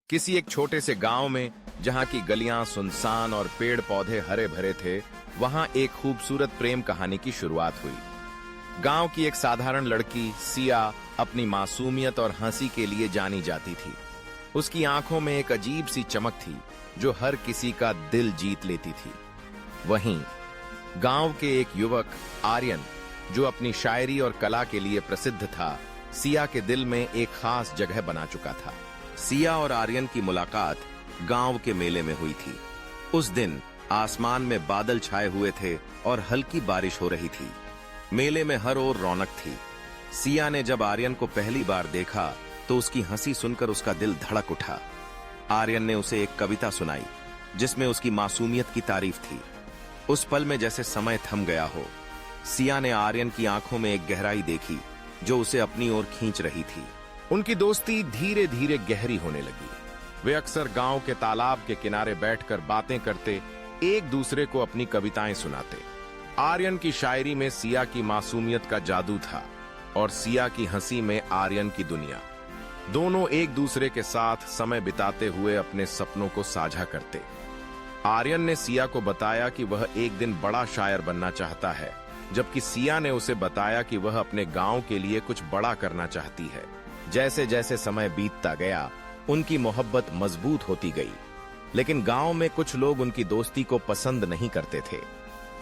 किसी एक छोटे से गांव में, जहां की गलियां सुनसान और पेड़ पौधे हरे भरे थे, वहां एक खूबसूरत प्रेम कहानी की शुरुआत हुई। गांव की एक साधारण लड़की सिया अपनी मासूमियत और हंसी के लिए जानी जाती थी। उसकी आंखों में एक अजीब सी चमक थी जो हर किसी का दिल जीत लेती थी। वहीं गांव के एक युवक आर्यन, जो अपनी शायरी और कला के लिए प्रसिद्ध था, सिया के दिल में एक खास जगह बना चुका था। सिया और आर्यन की मुलाकात गांव के मेले में हुई थी। उस दिन आसमान में बादल छाए हुए थे और हल्की बारिश हो रही थी। मेले में हर ओर रौनक थी। सिया ने जब आर्यन को पहली बार देखा तो उसकी हंसी सुनकर उसका दिल धड़क उठा। आर्यन ने उसे एक कविता सुनाई जिसमें उसकी मासूमियत की तारीफ थी। उस पल में जैसे समय थम गया हो। सिया ने आर्यन की आंखों में एक गहराई देखी जो उसे अपनी ओर खींच रही थी। उनकी दोस्ती धीरे धीरे गहरी होने लगी। वे अक्सर गांव के तालाब के किनारे बैठकर बातें करते, एक दूसरे को अपनी कविताएं सुनाते। आर्यन की शायरी में सिया की मासूमियत का जादू था और सिया की हंसी में आर्यन की दुनिया। दोनों एक दूसरे के साथ समय बिताते हुए अपने सपनों को साझा करते। आर्यन ने सिया को बताया कि वह एक दिन बड़ा शायर बनना चाहता है, जबकि सिया ने उसे बताया कि वह अपने गांव के लिए कुछ बड़ा करना चाहती है। जैसे जैसे समय बीतता गया, उनकी मोहब्बत मजबूत होती गई, लेकिन गांव में कुछ लोग उनकी दोस्ती को पसंद नहीं करते थे।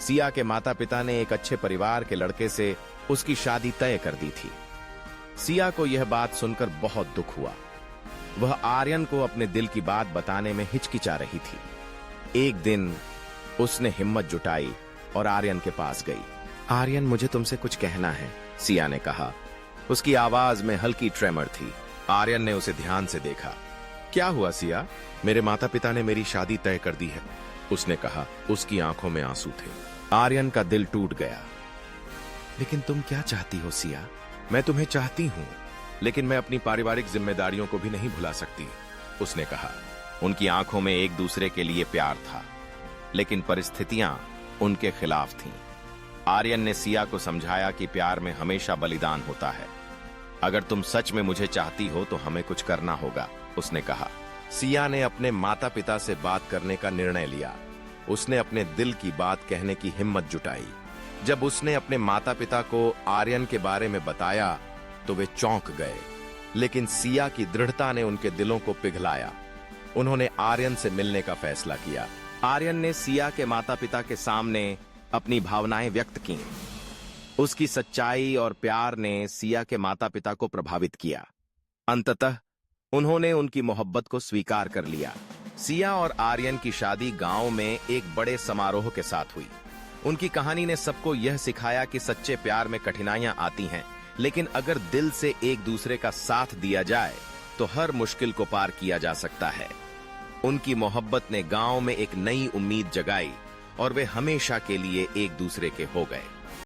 सिया के माता पिता ने एक अच्छे परिवार के लड़के से उसकी शादी तय कर दी थी। सिया को यह बात सुनकर बहुत दुख हुआ। वह आर्यन को अपने दिल की बात बताने में हिचकिचा रही थी। एक दिन उसने हिम्मत जुटाई और आर्यन के पास गई। आर्यन, मुझे तुमसे कुछ कहना है, सिया ने कहा। उसकी आवाज में हल्की ट्रेमर थी। आर्यन ने उसे ध्यान से देखा। क्या हुआ सिया? मेरे माता पिता ने मेरी शादी तय कर दी है, उसने कहा। उसकी आंखों में आंसू थे। आर्यन का दिल टूट गया। लेकिन तुम क्या चाहती हो सिया? मैं तुम्हें चाहती हूं, लेकिन मैं अपनी पारिवारिक जिम्मेदारियों को भी नहीं भुला सकती, उसने कहा। उनकी आंखों में एक दूसरे के लिए प्यार था, लेकिन परिस्थितियां उनके खिलाफ थीं। आर्यन ने सिया को समझाया कि प्यार में हमेशा बलिदान होता है। अगर तुम सच में मुझे चाहती हो तो हमें कुछ करना होगा, उसने कहा। सिया ने अपने माता पिता से बात करने का निर्णय लिया। उसने अपने दिल की बात कहने की हिम्मत जुटाई। जब उसने अपने माता पिता को आर्यन के बारे में बताया तो वे चौंक गए, लेकिन सिया की दृढ़ता ने उनके दिलों को पिघलाया। उन्होंने आर्यन से मिलने का फैसला किया। आर्यन ने सिया के माता पिता के सामने अपनी भावनाएं व्यक्त की। उसकी सच्चाई और प्यार ने सिया के माता पिता को प्रभावित किया। अंततः उन्होंने उनकी मोहब्बत को स्वीकार कर लिया। सिया और आर्यन की शादी गांव में एक बड़े समारोह के साथ हुई। उनकी कहानी ने सबको यह सिखाया कि सच्चे प्यार में कठिनाइयां आती हैं, लेकिन अगर दिल से एक दूसरे का साथ दिया जाए तो हर मुश्किल को पार किया जा सकता है। उनकी मोहब्बत ने गांव में एक नई उम्मीद जगाई और वे हमेशा के लिए एक दूसरे के हो गए।